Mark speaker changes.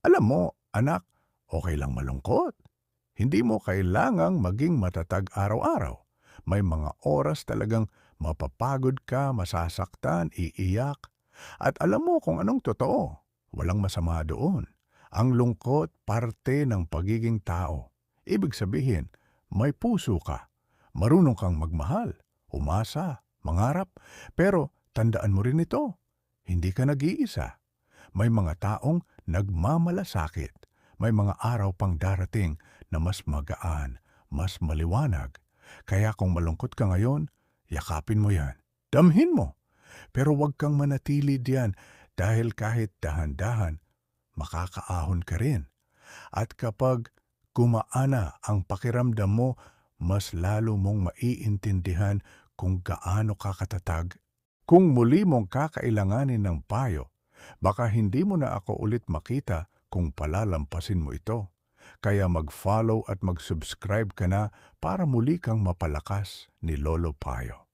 Speaker 1: Alam mo, anak, okay lang malungkot. Hindi mo kailangang maging matatag araw-araw. May mga oras talagang mapapagod ka, masasaktan, iiyak. At alam mo kung anong totoo. Walang masama doon. Ang lungkot parte ng pagiging tao. Ibig sabihin, may puso ka. Marunong kang magmahal, umasa, mangarap. Pero tandaan mo rin ito, hindi ka nag-iisa. May mga taong nagmamalasakit. May mga araw pang darating na mas magaan, mas maliwanag. Kaya kung malungkot ka ngayon, yakapin mo yan. Damhin mo. Pero huwag kang manatili diyan dahil kahit dahan-dahan, makakaahon ka rin. At kapag gumaana ang pakiramdam mo, mas lalo mong maiintindihan kung gaano ka katatag. Kung muli mong kakailanganin ng payo, baka hindi mo na ako ulit makita kung palalampasin mo ito. Kaya mag-follow at mag-subscribe ka na para muli kang mapalakas ni Lolo Payo.